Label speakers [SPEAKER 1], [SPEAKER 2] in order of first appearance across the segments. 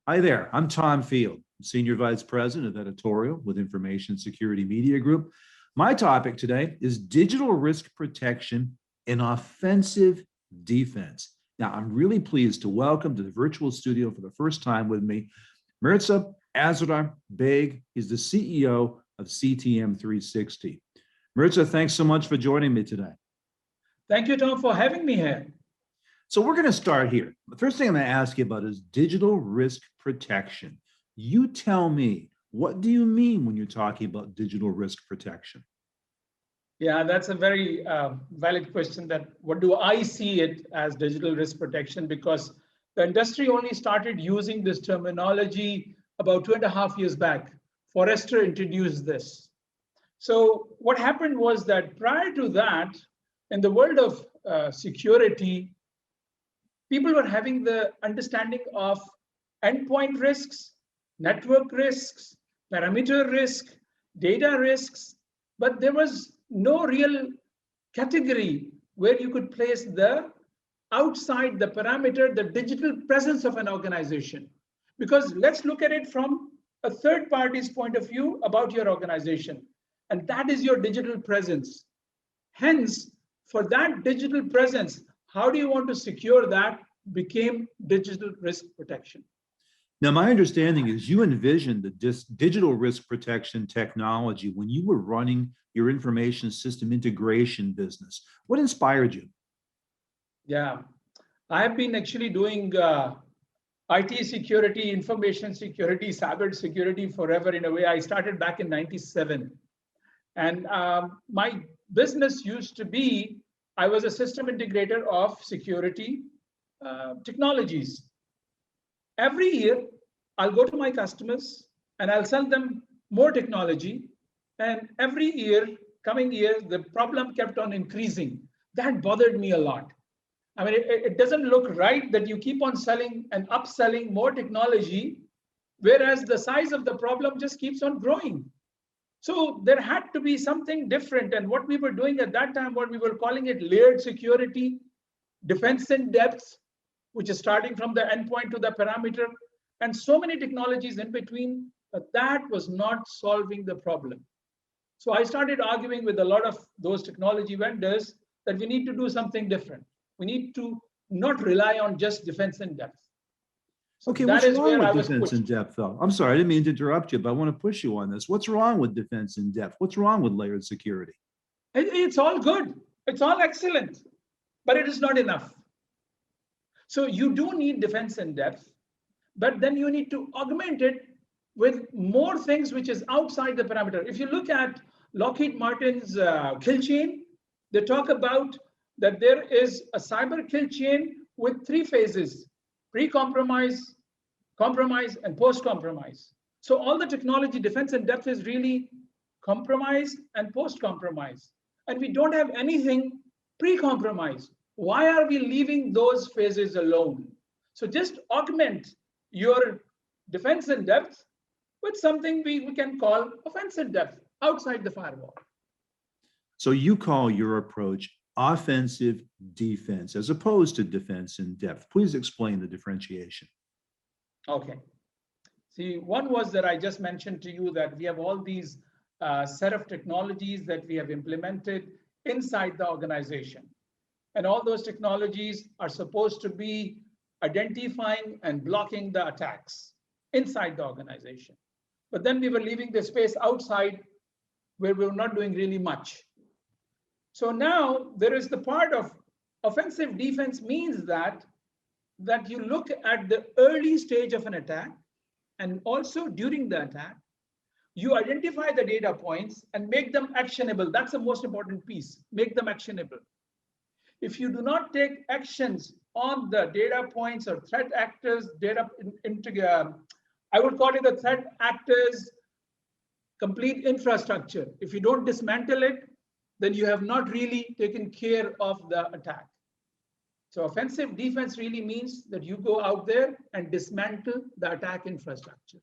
[SPEAKER 1] Hi there, I'm Tom Field, Senior Vice President of Editorial with Information Security Media Group. My topic today is digital risk protection and offensive defense. Now, I'm really pleased to welcome to the virtual studio for the first time with me, Mirza Asrar Baig. He's the CEO of CTM360. Mirza, thanks so much for joining me today.
[SPEAKER 2] Thank you, Tom, for having me here.
[SPEAKER 1] So we're going to start here. The first thing I'm going to ask you about is digital risk protection. You tell me, what do you mean when you're talking about digital risk protection?
[SPEAKER 2] Yeah, that's a very valid question. That what do I see it as digital risk protection? Because the industry only started using this terminology about 2.5 years back. Forrester introduced this. So what happened was that prior to that, in the world of security, people were having the understanding of endpoint risks, network risks, parameter risk, data risks, but there was no real category where you could place the outside the parameter, the digital presence of an organization. Because let's look at it from a third party's point of view about your organization, and that is your digital presence. Hence, for that digital presence, how do you want to secure that became digital risk protection.
[SPEAKER 1] Now, my understanding is you envisioned the digital risk protection technology when you were running your information system integration business. What inspired you?
[SPEAKER 2] Yeah, I have been actually doing IT security, information security, cybersecurity forever in a way. I started back in '97. And my business used to be, I was a system integrator of security technologies. Every year, I'll go to my customers and I'll sell them more technology. And every year, coming year, the problem kept on increasing. That bothered me a lot. I mean, it doesn't look right that you keep on selling and upselling more technology, whereas the size of the problem just keeps on growing. So there had to be something different. And what we were doing at that time, what we were calling it layered security, defense in depth, which is starting from the endpoint to the parameter, and so many technologies in between, but that was not solving the problem. So I started arguing with a lot of those technology vendors that we need to do something different. We need to not rely on just defense in depth.
[SPEAKER 1] So okay, what's wrong with defense in depth, though? I'm sorry, I didn't mean to interrupt you, but I want to push you on this. What's wrong with defense in depth? What's wrong with layered security?
[SPEAKER 2] It's all good. It's all excellent, but it is not enough. So you do need defense in depth, but then you need to augment it with more things which is outside the parameter. If you look at Lockheed Martin's kill chain, they talk about that there is a cyber kill chain with 3 phases: pre-compromise, compromise, and post-compromise. So all the technology defense in depth is really compromise and post-compromise. And we don't have anything pre-compromise. Why are we leaving those phases alone? So just augment your defense in depth with something we can call offense in depth outside the firewall.
[SPEAKER 1] So you call your approach offensive defense as opposed to defense in depth. Please explain the differentiation.
[SPEAKER 2] Okay. See, one was that I just mentioned to you that we have all these set of technologies that we have implemented inside the organization. And all those technologies are supposed to be identifying and blocking the attacks inside the organization. But then we were leaving the space outside where we were not doing really much. So now there is the part of offensive defense means that you look at the early stage of an attack, and also during the attack, you identify the data points and make them actionable. That's the most important piece, make them actionable. If you do not take actions on the data points or threat actors, I would call it the threat actors complete infrastructure. If you don't dismantle it, then you have not really taken care of the attack. So offensive defense really means that you go out there and dismantle the attack infrastructure.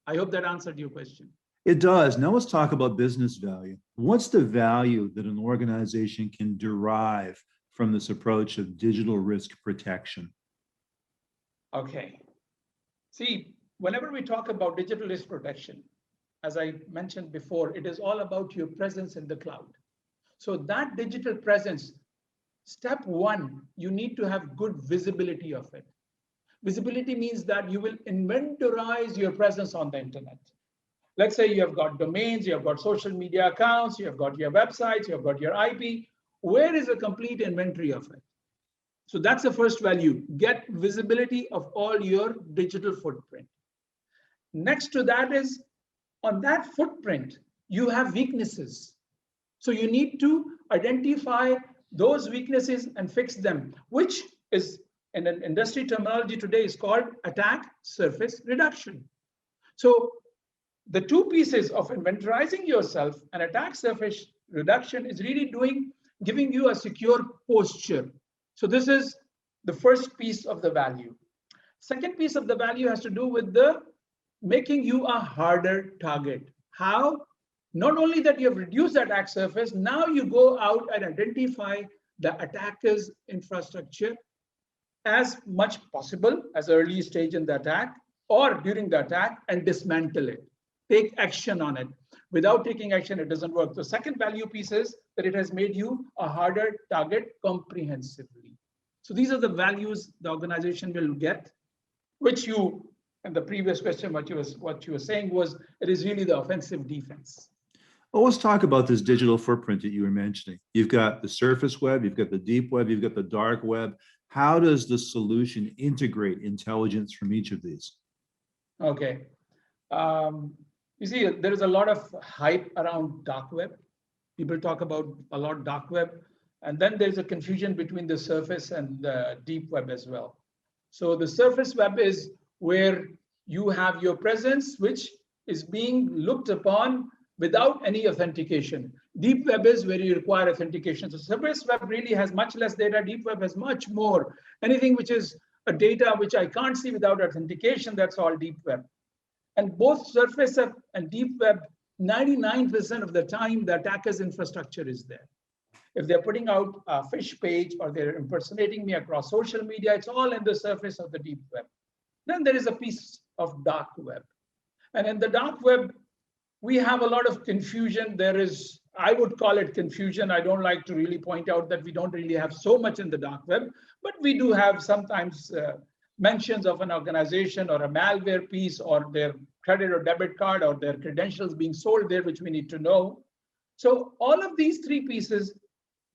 [SPEAKER 2] I hope that answered your question.
[SPEAKER 1] It does. Now let's talk about business value. What's the value that an organization can derive from this approach of digital risk protection?
[SPEAKER 2] Okay. See, whenever we talk about digital risk protection, as I mentioned before, it is all about your presence in the cloud. So that digital presence, step one, you need to have good visibility of it. Visibility means that you will inventorize your presence on the internet. Let's say you have got domains, you have got social media accounts, you have got your websites, you have got your IP. Where is a complete inventory of it? So that's the first value. Get visibility of all your digital footprint. Next to that is, on that footprint, you have weaknesses. So you need to identify those weaknesses and fix them, which is in an industry terminology today is called attack surface reduction. So the two pieces of inventorizing yourself and attack surface reduction is really giving you a secure posture. So this is the first piece of the value. Second piece of the value has to do with the making you a harder target. How? Not only that you have reduced the attack surface, now you go out and identify the attacker's infrastructure as much possible as early stage in the attack or during the attack and dismantle it. Take action on it. Without taking action, it doesn't work. The second value piece is that it has made you a harder target comprehensively. So these are the values the organization will get, which you, and the previous question, what you were saying was, it is really the offensive defense.
[SPEAKER 1] Well, let's talk about this digital footprint that you were mentioning. You've got the surface web, you've got the deep web, you've got the dark web. How does the solution integrate intelligence from each of these?
[SPEAKER 2] Okay. You see, there is a lot of hype around dark web. People talk about a lot dark web, and then there's a confusion between the surface and the deep web as well. So the surface web is where you have your presence, which is being looked upon without any authentication. Deep web is where you require authentication. So surface web really has much less data. Deep web has much more. Anything which is a data which I can't see without authentication, that's all deep web. And both surface web and deep web, 99% of the time, the attacker's infrastructure is there. If they're putting out a fish page or they're impersonating me across social media, it's all in the surface of the deep web. Then there is a piece of dark web. And in the dark web, we have a lot of confusion. There is, I would call it confusion. I don't like to really point out that we don't really have so much in the dark web, but we do have sometimes mentions of an organization or a malware piece or their credit or debit card or their credentials being sold there, which we need to know. So all of these three pieces,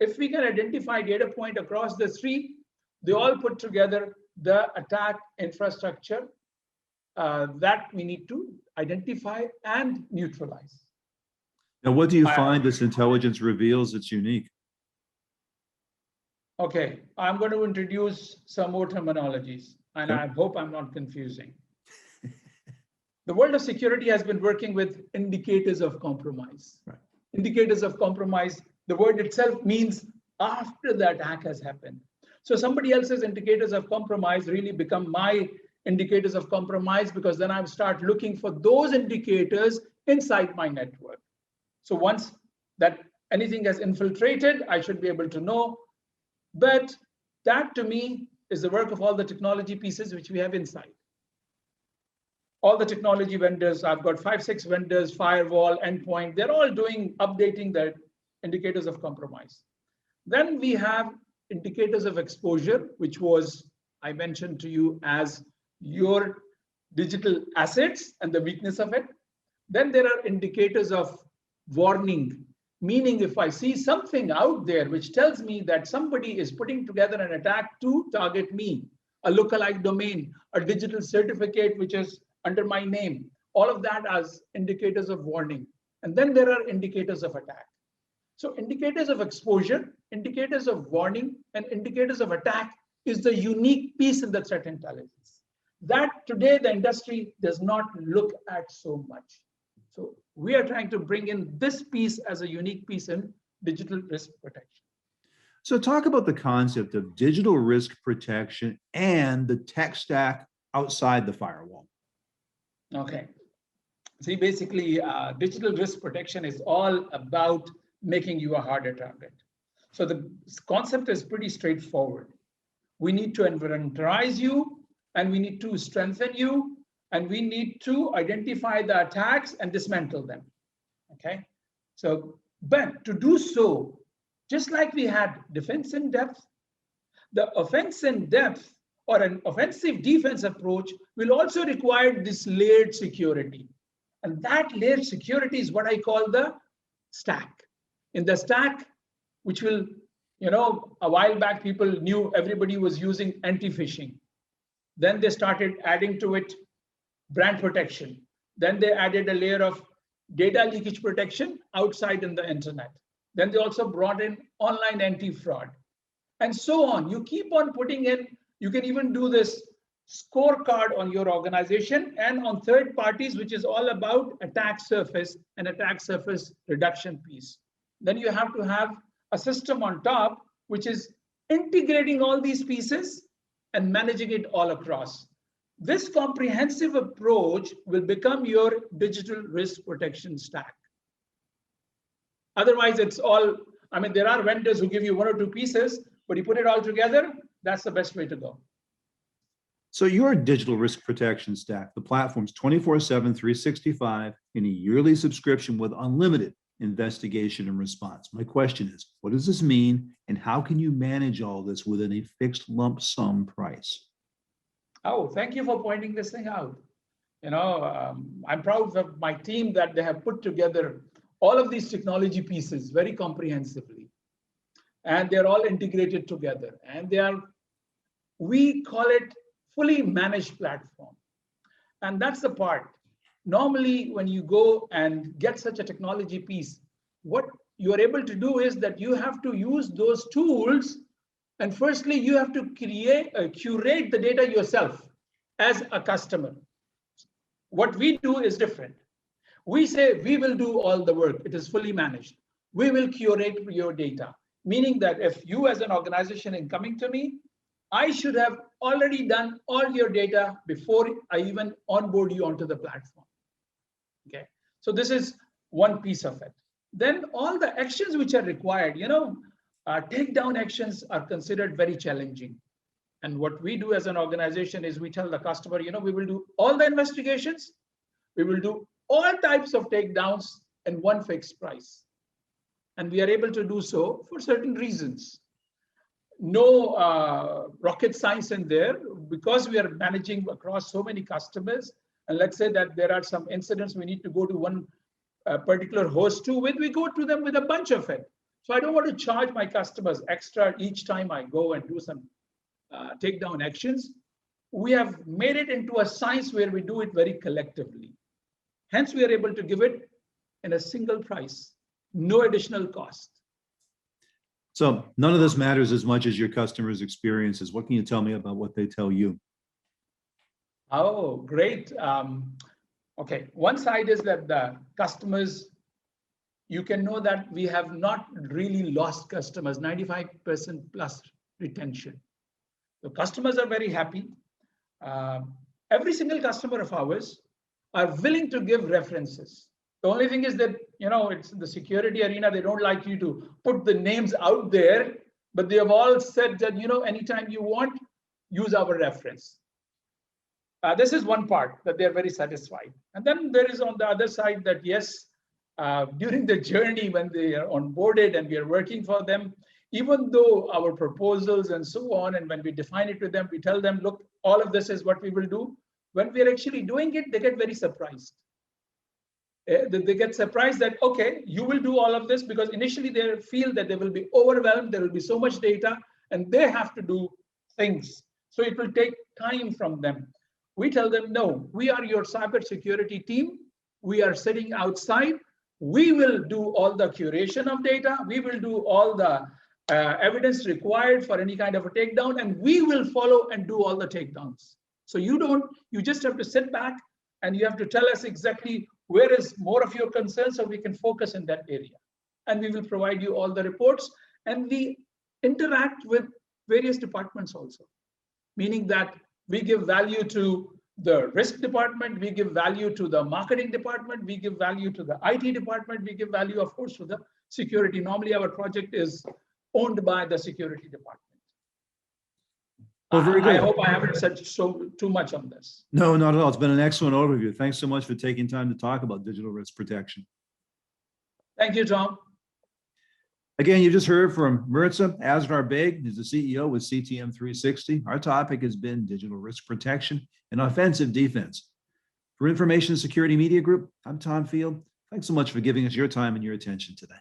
[SPEAKER 2] if we can identify data point across the three, they all put together the attack infrastructure that we need to identify and neutralize.
[SPEAKER 1] Now, what do you find this intelligence reveals that's unique?
[SPEAKER 2] Okay, I'm going to introduce some more terminologies, and I hope I'm not confusing. The world of security has been working with indicators of compromise. Right. Indicators of compromise, the word itself means after the attack has happened. So somebody else's indicators of compromise really become my indicators of compromise, because then I start looking for those indicators inside my network. So once that anything has infiltrated, I should be able to know. But that to me is the work of all the technology pieces which we have inside. All the technology vendors, I've got 5-6 vendors, firewall, endpoint, they're all updating the indicators of compromise. Then we have indicators of exposure, which was, I mentioned to you, as your digital assets and the weakness of it. Then there are indicators of warning, meaning if I see something out there which tells me that somebody is putting together an attack to target me, a lookalike domain, a digital certificate which is under my name, all of that as indicators of warning. And then there are indicators of attack. So indicators of exposure, indicators of warning, and indicators of attack is the unique piece in the threat intelligence that today the industry does not look at so much. So we are trying to bring in this piece as a unique piece in digital risk protection.
[SPEAKER 1] So talk about the concept of digital risk protection and the tech stack outside the firewall.
[SPEAKER 2] Okay. See, basically, digital risk protection is all about making you a harder target. So the concept is pretty straightforward. We need to inventorize you, and we need to strengthen you, and we need to identify the attacks and dismantle them. Okay, so but to do so, just like we had defense in depth, the offense in depth or an offensive defense approach will also require this layered security. And that layered security is what I call the stack. In the stack, which will, a while back, people knew everybody was using anti-phishing. Then they started adding to it brand protection. Then they added a layer of data leakage protection outside in the internet. Then they also brought in online anti-fraud and so on. You keep on putting in, you can even do this scorecard on your organization and on third parties, which is all about attack surface and attack surface reduction piece. Then you have to have a system on top, which is integrating all these pieces and managing it all across. This comprehensive approach will become your digital risk protection stack. Otherwise, it's all, there are vendors who give you one or two pieces, but you put it all together, that's the best way to go.
[SPEAKER 1] So your digital risk protection stack, the platform's 24/7, 365 in a yearly subscription with unlimited investigation and response. My question is, what does this mean, and how can you manage all this within a fixed lump sum price?
[SPEAKER 2] Oh, thank you for pointing this thing out. I'm proud of my team that they have put together all of these technology pieces very comprehensively, and they're all integrated together, and we call it fully managed platform. And that's the part. Normally, when you go and get such a technology piece, what you are able to do is that you have to use those tools. And firstly, you have to curate the data yourself as a customer. What we do is different. We say we will do all the work. It is fully managed. We will curate your data, meaning that if you as an organization in coming to me, I should have already done all your data before I even onboard you onto the platform. Okay, so this is one piece of it. Then all the actions which are required, takedown actions are considered very challenging. And what we do as an organization is we tell the customer, we will do all the investigations, we will do all types of takedowns and one fixed price. And we are able to do so for certain reasons. No rocket science in there, because we are managing across so many customers. And let's say that there are some incidents we need to go to one particular host to with, we go to them with a bunch of it. So I don't want to charge my customers extra each time I go and do some takedown actions. We have made it into a science where we do it very collectively. Hence, we are able to give it in a single price, no additional cost.
[SPEAKER 1] So none of this matters as much as your customers' experiences. What can you tell me about what they tell you?
[SPEAKER 2] Oh, great. Okay, one side is that the customers, you can know that we have not really lost customers, 95% plus retention. The customers are very happy. Every single customer of ours are willing to give references. The only thing is that, it's the security arena. They don't like you to put the names out there, but they have all said that, anytime you want, use our reference. This is one part that they're very satisfied. And then there is on the other side that, yes, during the journey when they are onboarded and we are working for them, even though our proposals and so on, and when we define it to them, we tell them, look, all of this is what we will do. When we are actually doing it, they get very surprised. They get surprised that, okay, you will do all of this, because initially they feel that they will be overwhelmed. There will be so much data and they have to do things. So it will take time from them. We tell them, no, we are your cybersecurity team. We are sitting outside. We will do all the curation of data. We will do all the evidence required for any kind of a takedown, and we will follow and do all the takedowns. So you just have to sit back and you have to tell us exactly where is more of your concern so we can focus in that area. And we will provide you all the reports, and we interact with various departments also, meaning that we give value to the risk department, we give value to the marketing department, we give value to the IT department, we give value, of course, to the security. Normally, our project is owned by the security department.
[SPEAKER 1] Well, very
[SPEAKER 2] I
[SPEAKER 1] good.
[SPEAKER 2] hope I haven't said too much on this.
[SPEAKER 1] No, not at all. It's been an excellent overview. Thanks so much for taking time to talk about digital risk protection.
[SPEAKER 2] Thank you, Tom.
[SPEAKER 1] Again, you just heard from Mirza Asrar Baig, who's the CEO with CTM360. Our topic has been digital risk protection and offensive defense. For Information Security Media Group, I'm Tom Field. Thanks so much for giving us your time and your attention today.